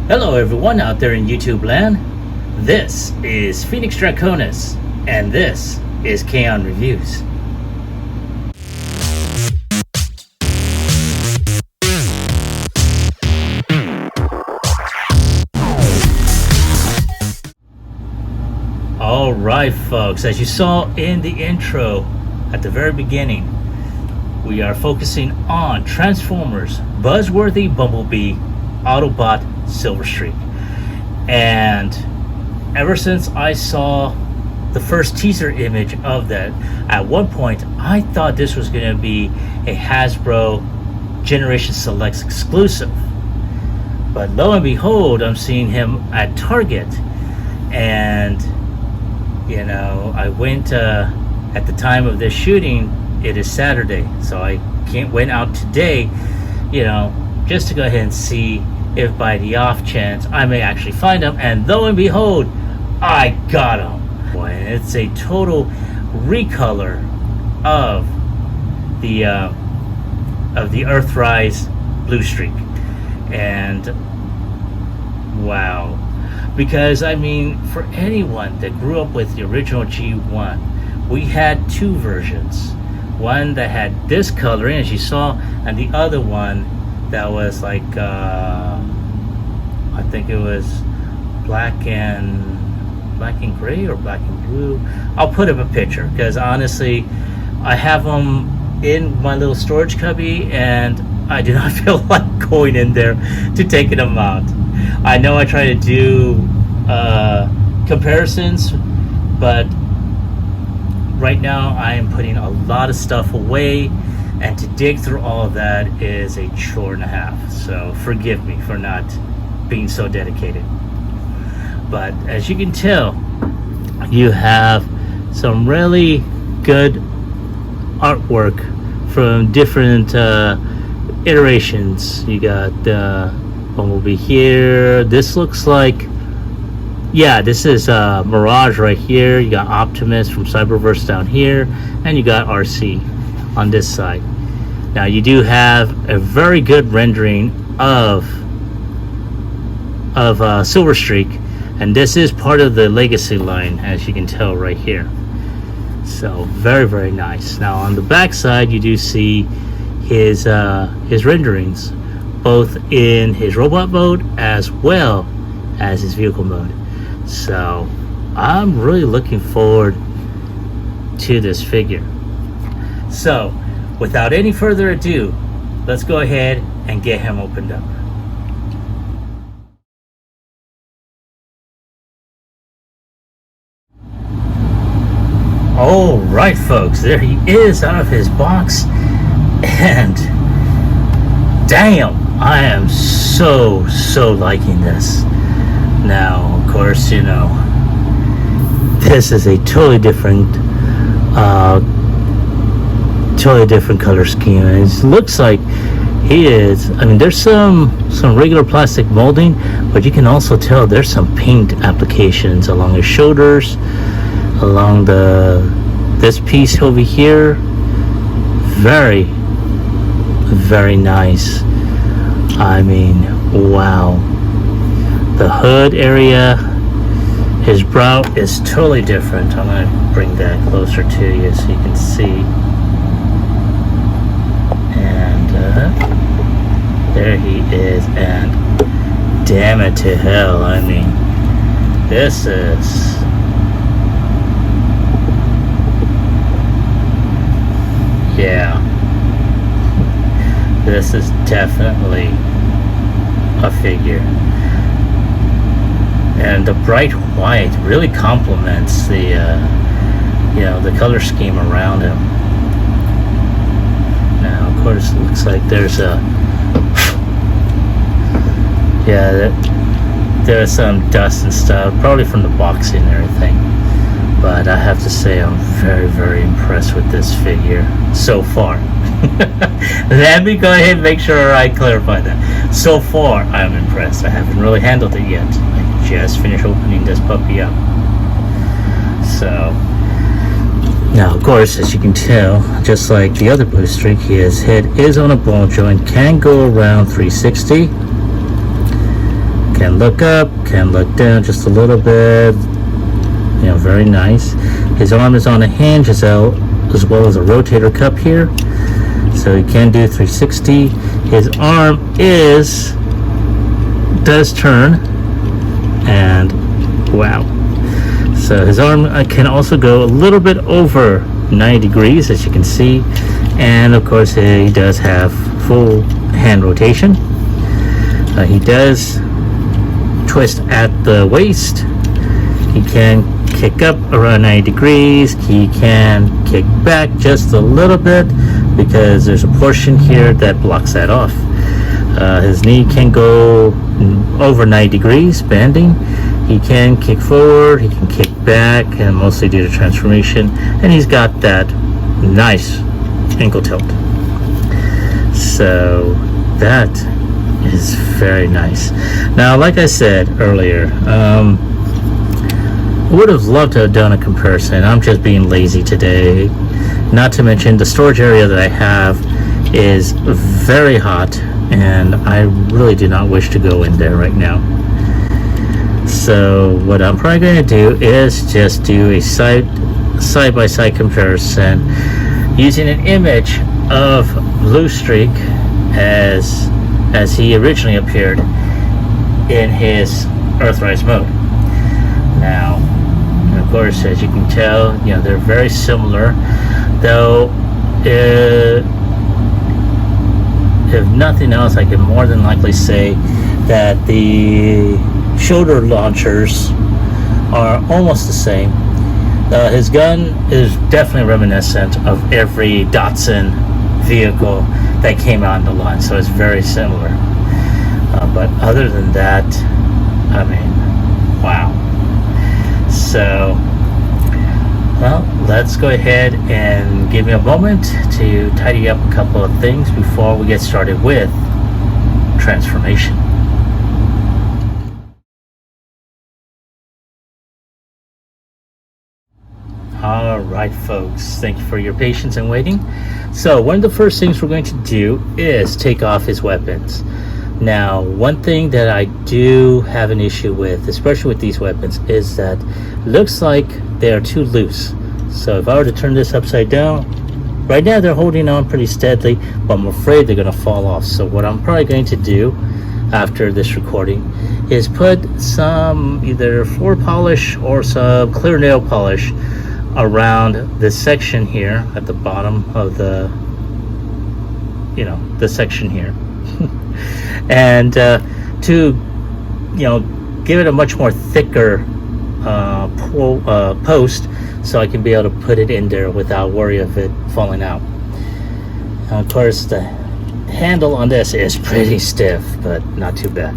Hello everyone out there in YouTube land. This is Phoenix Draconis, and this is Kaon Reviews. Alright folks, as you saw in the intro at the very beginning, we are focusing on Transformers Buzzworthy Bumblebee Autobot Silverstreak. And ever since I saw the first teaser image of that, at one point I thought this was going to be a Hasbro Generation Selects exclusive. But lo and behold, I'm seeing him at Target. And you know, I went at the time of this shooting, it is Saturday, so I went out today, you know, just to go ahead and see if by the off chance I may actually find them. And lo and behold, I got them. Boy, it's a total recolor of the Earthrise Blue Streak. And wow, because I mean, for anyone that grew up with the original G1, we had two versions. One that had this coloring, as you saw, and the other one that was like I think it was black and gray or black and blue. I'll put up a picture because honestly I have them in my little storage cubby and I do not feel like going in there to taking them out. I know I try to do comparisons, but right now I am putting a lot of stuff away, and to dig through all of that is a chore and a half. So forgive me for not being so dedicated. But as you can tell, you have some really good artwork from different iterations. You got Bumblebee here. This looks like, yeah, this is Mirage right here. You got Optimus from Cyberverse down here, and you got RC on this side. Now you do have a very good rendering of Silverstreak, and this is part of the Legacy line, as you can tell right here. So very nice. Now on the back side you do see his renderings, both in his robot mode as well as his vehicle mode. So I'm really looking forward to this figure. So without any further ado, let's go ahead and get him opened up. All right folks, there he is out of his box, and damn, I am so liking this. Now of course, you know, this is a totally different color scheme. And it looks like he is, I mean, there's some regular plastic molding, but you can also tell there's some paint applications along his shoulders, along this piece over here. Very nice. I mean, wow. The hood area, his brow is totally different. I'm gonna bring that closer to you so you can see. And there he is, and damn it to hell, I mean, this is, yeah, this is definitely a figure. And the bright white really complements the you know, the color scheme around him. Now of course it looks like there's a, yeah, there's some dust and stuff, probably from the boxing and everything. But I have to say I'm very impressed with this figure so far. Let me go ahead and make sure I clarify that. So far I'm impressed. I haven't really handled it yet. I just finished opening this puppy up. So now of course, as you can tell, just like the other Blue Streak, his head is on a ball joint, can go around 360. Can look up, can look down just a little bit. You know, very nice. His arm is on a hinge as well as a rotator cuff here, so he can do 360. His arm does turn, and wow. So his arm can also go a little bit over 90 degrees, as you can see, and of course he does have full hand rotation. He does twist at the waist. He can kick up around 90 degrees. He can kick back just a little bit because there's a portion here that blocks that off. His knee can go over 90 degrees, bending. He can kick forward, he can kick back, and mostly due to transformation. And he's got that nice ankle tilt. So that is very nice. Now, like I said earlier, I would have loved to have done a comparison. I'm just being lazy today. Not to mention the storage area that I have is very hot, and I really do not wish to go in there right now. So what I'm probably going to do is just do a side-by-side comparison using an image of Bluestreak as he originally appeared in his Earthrise mode. Now, and of course, as you can tell, you know, they're very similar, though if nothing else, I can more than likely say that the shoulder launchers are almost the same. His gun is definitely reminiscent of every Datsun vehicle that came out in the line, so it's very similar. But other than that, I mean, wow. So, well, let's go ahead and give me a moment to tidy up a couple of things before we get started with transformation. All right, folks, thank you for your patience and waiting. So one of the first things we're going to do is take off his weapons. Now, one thing that I do have an issue with, especially with these weapons, is that it looks like they are too loose. So if I were to turn this upside down, right now they're holding on pretty steadily, but I'm afraid they're going to fall off. So what I'm probably going to do after this recording is put some either floor polish or some clear nail polish around this section here at the bottom of the, you know, the section here. And to, you know, give it a much more thicker post, so I can be able to put it in there without worry of it falling out. Of course, the handle on this is pretty stiff, but not too bad.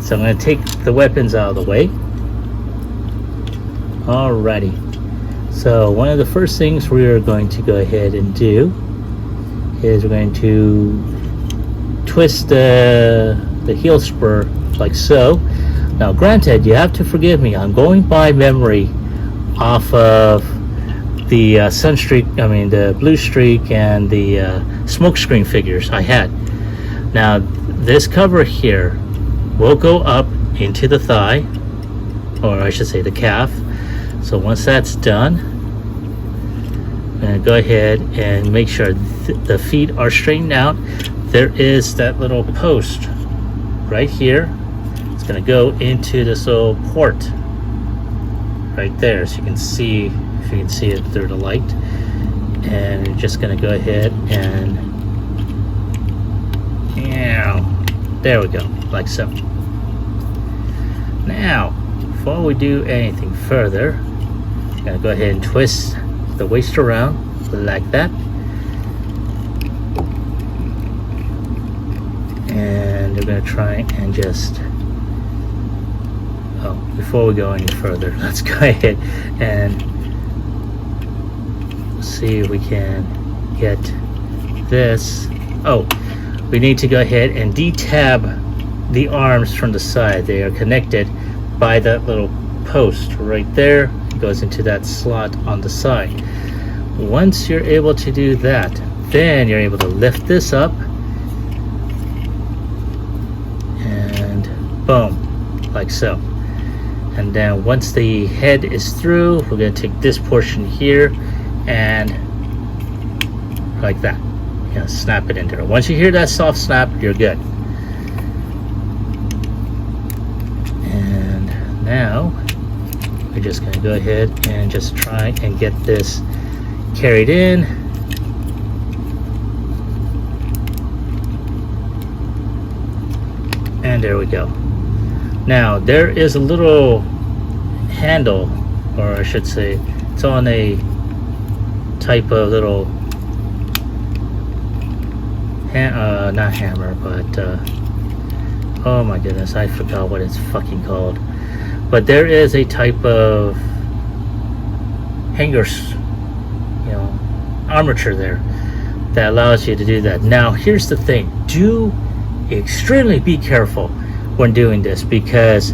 So I'm going to take the weapons out of the way. Alrighty. So one of the first things we're going to go ahead and do is we're going to twist the heel spur like so. Now granted, you have to forgive me, I'm going by memory off of the the Bluestreak and the smokescreen figures I had. Now this cover here will go up into the thigh, or I should say the calf. So once that's done, I'm going to go ahead and make sure the feet are straightened out. There is that little post right here. It's going to go into this little port right there, so you can see, if you can see it through the light. And you're just going to go ahead and, there we go, like so. Now, before we do anything further, I'm going to go ahead and twist the waist around like that. And we're going to try and just, before we go any further, let's go ahead and see if we can get this. We need to go ahead and detab the arms from the side. They are connected by that little post right there. It goes into that slot on the side. Once you're able to do that, then you're able to lift this up, and boom, like so. And then once the head is through, we're going to take this portion here and like that, snap it in there. Once you hear that soft snap, you're good. And now we're just going to go ahead and just try and get this carried in. And there we go. Now there is a little handle, or I should say it's on a type of little not hammer, but oh my goodness, I forgot what it's fucking called. But there is a type of hangers, armature there that allows you to do that. Now here's the thing, do extremely be careful when doing this, because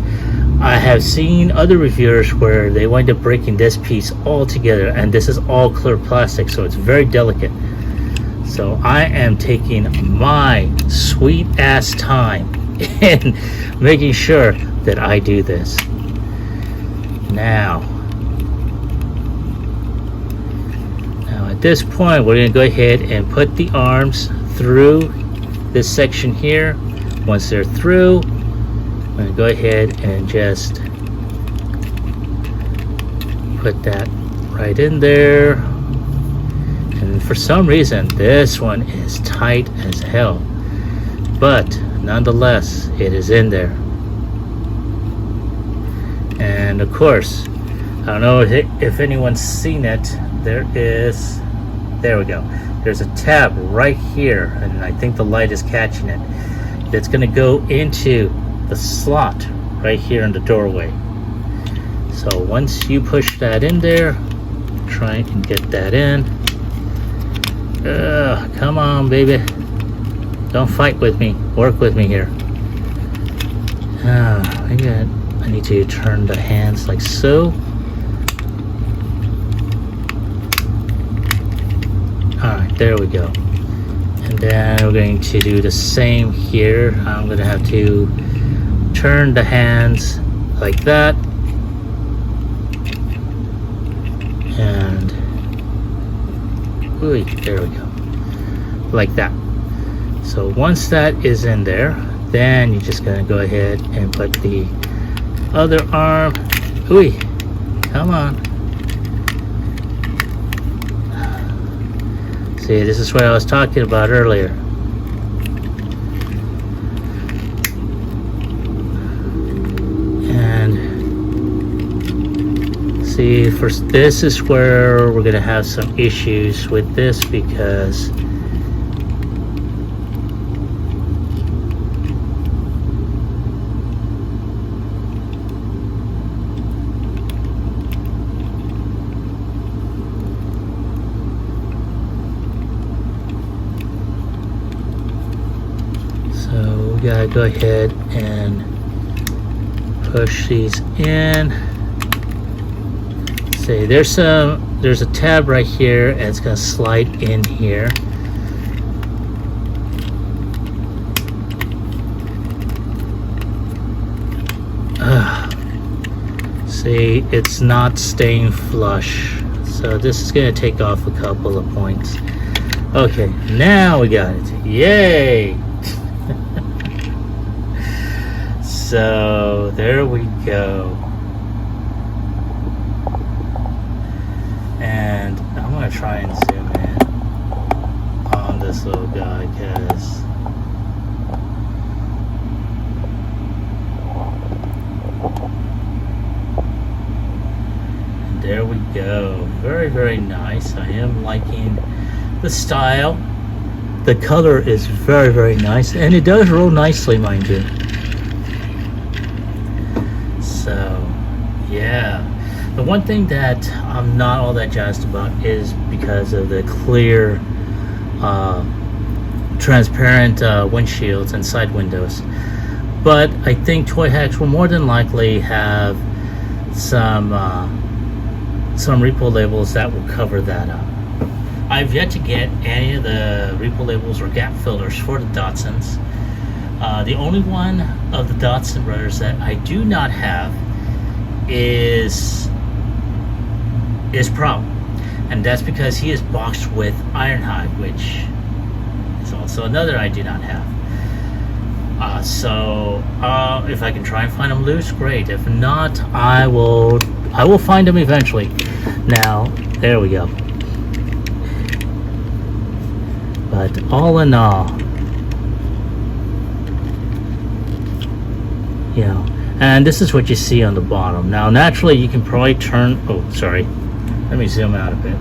I have seen other reviewers where they wind up breaking this piece all together, and this is all clear plastic, so it's very delicate. So I am taking my sweet ass time in making sure that I do this. Now at this point, we're going to go ahead and put the arms through this section here. Once they're through, I'm going to go ahead and just put that right in there. And for some reason, this one is tight as hell, but nonetheless, it is in there. And of course, I don't know if anyone's seen it, there we go. There's a tab right here, and I think the light is catching it. That's going to go into the slot right here in the doorway. So once you push that in there, try and get that in. Come on, baby. Don't fight with me. Work with me here. I need to turn the hands like so. Alright, there we go. And then we're going to do the same here. I'm going to have to turn the hands like that. And there we go. Like that. So once that is in there, then you're just going to go ahead and put the other arm. Come on. See, this is what I was talking about earlier. And see, this is where we're going to have some issues with this, because we gotta go ahead and push these in. See, there's a tab right here, and it's gonna slide in here. See, it's not staying flush, so this is gonna take off a couple of points. Okay, now we got it. Yay! So there we go. And I'm gonna try and zoom in on this little guy, because there we go. Very, very nice. I am liking the style. The color is very, very nice, and it does roll nicely, mind you. So yeah, the one thing that I'm not all that jazzed about is because of the clear transparent windshields and side windows. But I think Toy Hacks will more than likely have some repo labels that will cover that up. I've yet to get any of the repo labels or gap fillers for the Datsuns, The only one of the Dotson brothers that I do not have is Pro, and that's because he is boxed with Ironhide, which is also another I do not have. So if I can try and find him loose, great. If not, I will find him eventually. Now, there we go. But all in all, you know, and this is what you see on the bottom. Now, naturally, you can probably turn. Oh, sorry. Let me zoom out a bit.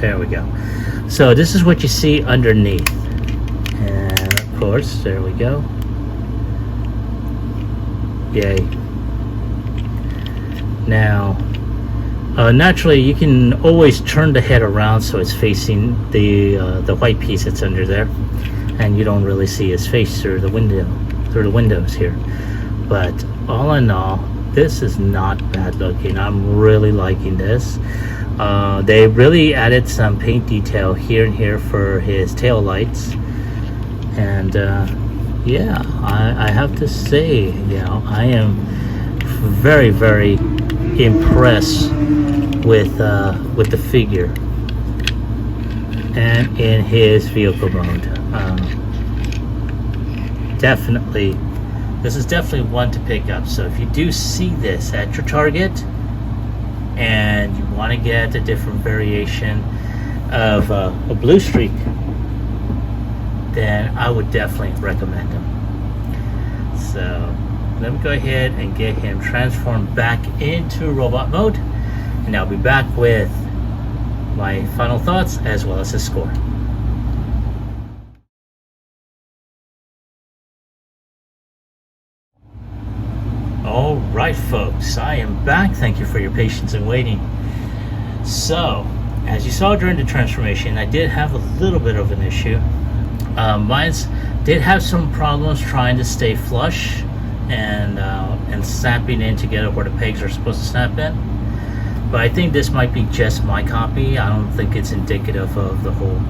There we go. So this is what you see underneath, and of course, there we go. Yay. Now, naturally, you can always turn the head around so it's facing the white piece that's under there, and you don't really see his face through the windows here. But all in all, this is not bad looking. I'm really liking this. They really added some paint detail here and here for his tail lights, and yeah, I have to say, you know, I am very, very impressed with the figure and in his vehicle mode. Definitely, this is definitely one to pick up. So if you do see this at your Target and you want to get a different variation of a Blue Streak, then I would definitely recommend him. So let me go ahead and get him transformed back into robot mode, and I'll be back with my final thoughts as well as his score. All right, folks, I am back. Thank you for your patience and waiting. So, as you saw during the transformation, I did have a little bit of an issue. Mine's did have some problems trying to stay flush and snapping in together where the pegs are supposed to snap in. But I think this might be just my copy. I don't think it's indicative of the whole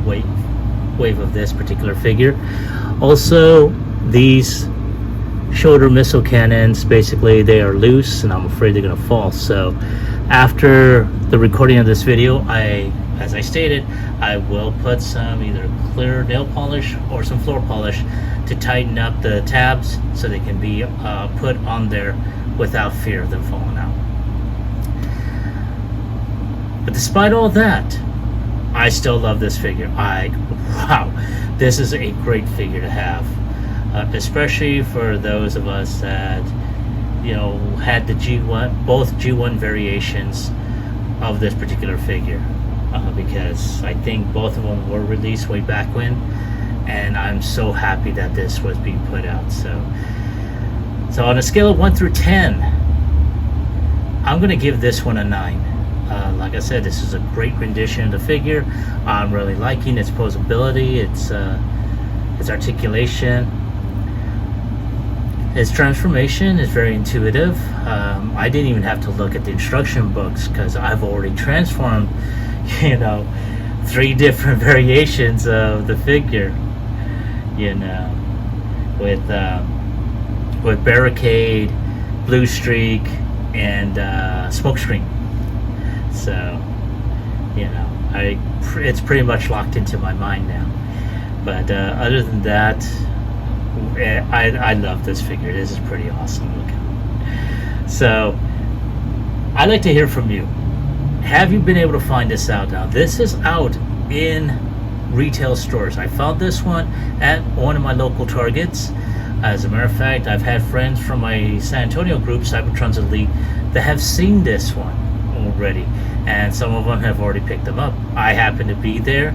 wave of this particular figure. Also, these shoulder missile cannons, basically they are loose, and I'm afraid they're gonna fall. So after the recording of this video, as I stated, I will put some either clear nail polish or some floor polish to tighten up the tabs so they can be put on there without fear of them falling out. But despite all that, I still love this figure. Wow, this is a great figure to have. Especially for those of us that, you know, had the G1, both G1 variations of this particular figure, because I think both of them were released way back when, and I'm so happy that this was being put out. So on a scale of 1 through 10, I'm gonna give this one a 9. Like I said, this is a great rendition of the figure. I'm really liking its posability, its articulation. Its transformation is very intuitive. I didn't even have to look at the instruction books because I've already transformed, you know, 3 different variations of the figure, you know, with Barricade, Blue Streak, and Smokescreen. So, you know, it's pretty much locked into my mind now. But other than that, I love this figure. This is pretty awesome looking. So I'd like to hear from you. Have you been able to find this out now? This is out in retail stores. I found this one at one of my local Targets. As a matter of fact, I've had friends from my San Antonio group, Cybertron's Elite, that have seen this one already, and some of them have already picked them up. I happened to be there,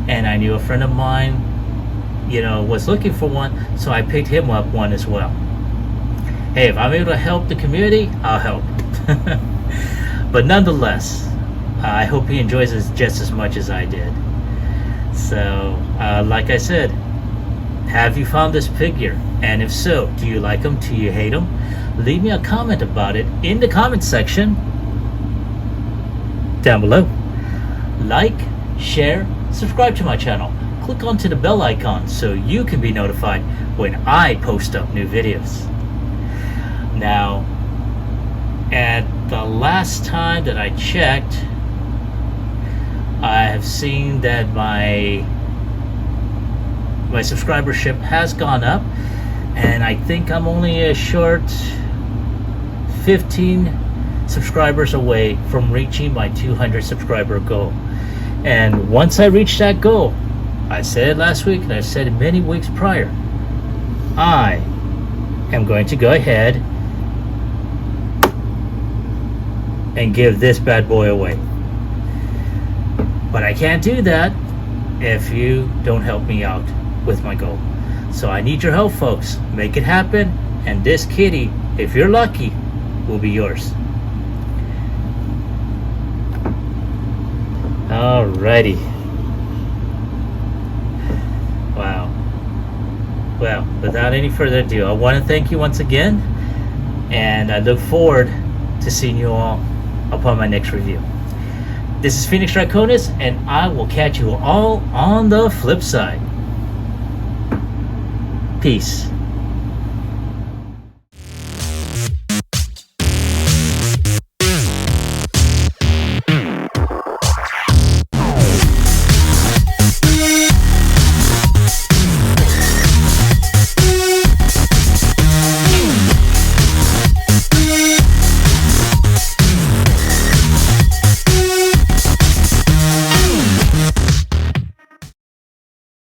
and I knew a friend of mine, you know, was looking for one, so I picked him up one as well. Hey, if I'm able to help the community, I'll help. But nonetheless, I hope he enjoys it just as much as I did. So, like I said, have you found this figure? And if so, do you like him? Do you hate him? Leave me a comment about it in the comment section down below. Like, share, subscribe to my channel. Click onto the bell icon so you can be notified when I post up new videos. Now, at the last time that I checked, I have seen that my subscribership has gone up, and I think I'm only a short 15 subscribers away from reaching my 200 subscriber goal. And once I reach that goal, I said it last week and I've said it many weeks prior, I am going to go ahead and give this bad boy away. But I can't do that if you don't help me out with my goal. So I need your help, folks. Make it happen, and this kitty, if you're lucky, will be yours. Alrighty. Wow. Well, without any further ado, I want to thank you once again, and I look forward to seeing you all upon my next review. This is Phoenix Draconis, and I will catch you all on the flip side. Peace.